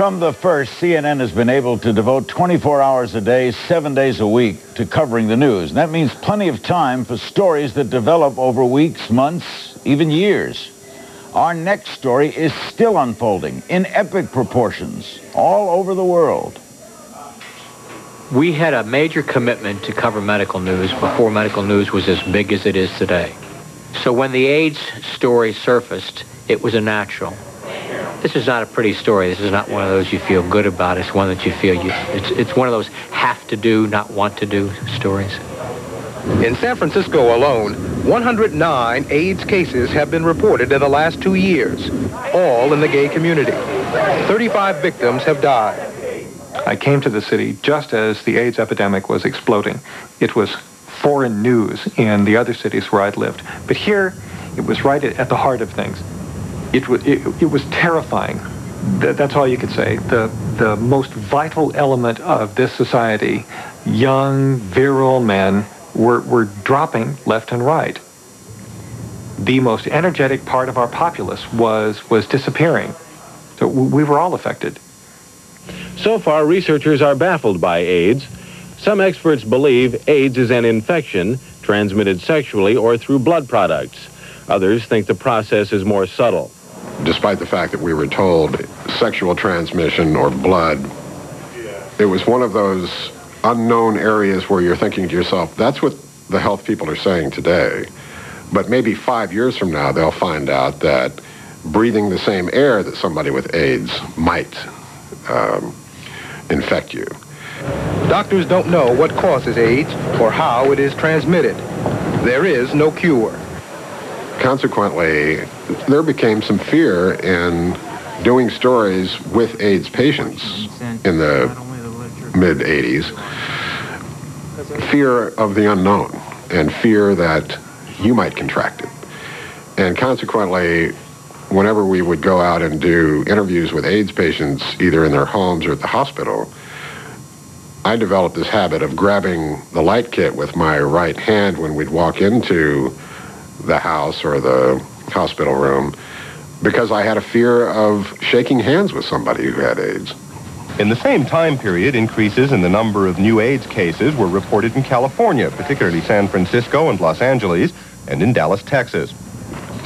From the first, CNN has been able to devote 24 hours a day, 7 days a week to covering the news. And that means plenty of time for stories that develop over weeks, months, even years. Our next story is still unfolding in epic proportions all over the world. We had a major commitment to cover medical news before medical news was as big as it is today. So when the AIDS story surfaced, it was a natural. This is not a pretty story. This is not one of those you feel good about. It's one that you feel it's one of those have to do, not want to do stories. In San Francisco alone, 109 AIDS cases have been reported in the last 2 years, all in the gay community. 35 victims have died. I came to the city just as the AIDS epidemic was exploding. It was foreign news in the other cities where I'd lived. But here, it was right at the heart of things. It was terrifying. That's all you could say. The most vital element of this society, young, virile men, were dropping left and right. The most energetic part of our populace was disappearing. So we were all affected. So far, researchers are baffled by AIDS. Some experts believe AIDS is an infection transmitted sexually or through blood products. Others think the process is more subtle. Despite the fact that we were told sexual transmission or blood, it was one of those unknown areas where you're thinking to yourself, that's what the health people are saying today. But maybe 5 years from now, they'll find out that breathing the same air that somebody with AIDS might infect you. Doctors don't know what causes AIDS or how it is transmitted. There is no cure. Consequently, there became some fear in doing stories with AIDS patients in the mid-'80s. Fear of the unknown and fear that you might contract it. And consequently, whenever we would go out and do interviews with AIDS patients, either in their homes or at the hospital, I developed this habit of grabbing the light kit with my right hand when we'd walk into the house or the hospital room, because I had a fear of shaking hands with somebody who had AIDS. In the same time period, increases in the number of new AIDS cases were reported in California, particularly San Francisco and Los Angeles, and in Dallas, Texas.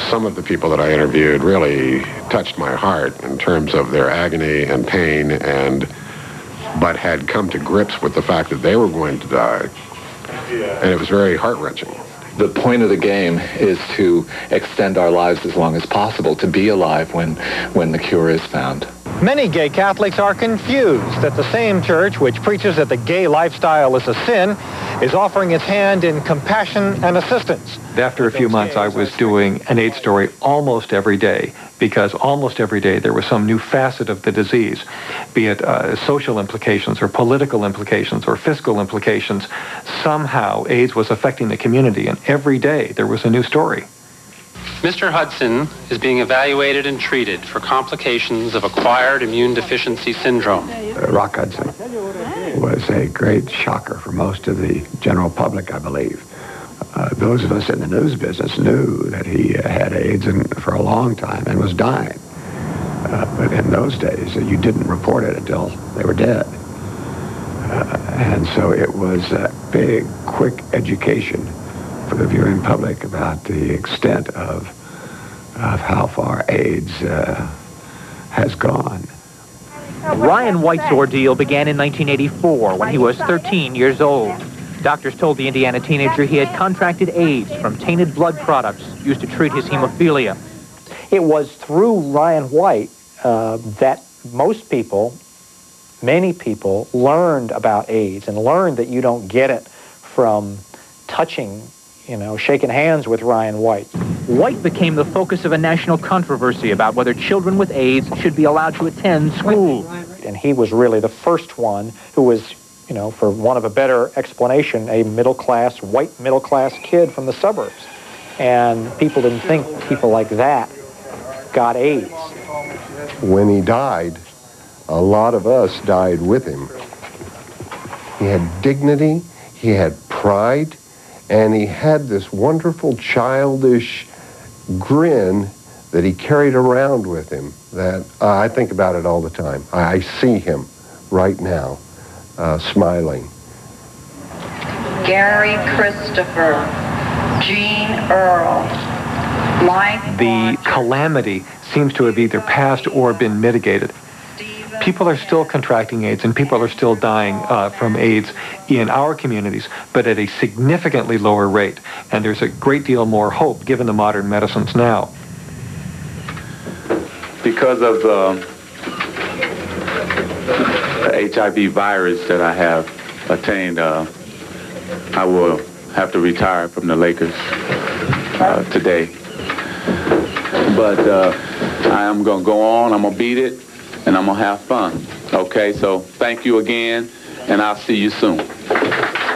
Some of the people that I interviewed really touched my heart in terms of their agony and pain, but had come to grips with the fact that they were going to die. And it was very heart-wrenching. The point of the game is to extend our lives as long as possible, to be alive when the cure is found. Many gay Catholics are confused that the same church which preaches that the gay lifestyle is a sin is offering its hand in compassion and assistance. After a few months, I was doing an AIDS story almost every day, because almost every day there was some new facet of the disease, be it social implications or political implications or fiscal implications. Somehow AIDS was affecting the community, and every day there was a new story. Mr. Hudson is being evaluated and treated for complications of acquired immune deficiency syndrome. Rock Hudson was a great shocker for most of the general public, I believe. Those of us in the news business knew that he had AIDS for a long time and was dying. But in those days, you didn't report it until they were dead. And so it was a big, quick education for the viewing public about the extent of how far AIDS has gone. Ryan White's ordeal began in 1984 when he was 13 years old. Doctors told the Indiana teenager he had contracted AIDS from tainted blood products used to treat his hemophilia. It was through Ryan White that most people, many people, learned about AIDS and learned that you don't get it from touching, shaking hands with Ryan White. White became the focus of a national controversy about whether children with AIDS should be allowed to attend school. And he was really the first one who was, for want of a better explanation, a middle-class, white middle-class kid from the suburbs. And people didn't think people like that got AIDS. When he died, a lot of us died with him. He had dignity, he had pride, and he had this wonderful childish grin that he carried around with him that I think about it all the time. I see him right now, smiling. Gary Christopher, Jean Earl, Mike. The calamity seems to have either passed or been mitigated. People are still contracting AIDS and people are still dying from AIDS in our communities, but at a significantly lower rate. And there's a great deal more hope given the modern medicines now. Because of the HIV virus that I have attained, I will have to retire from the Lakers today. But I am going to go on, I'm going to beat it, and I'm going to have fun. Okay, so thank you again, and I'll see you soon.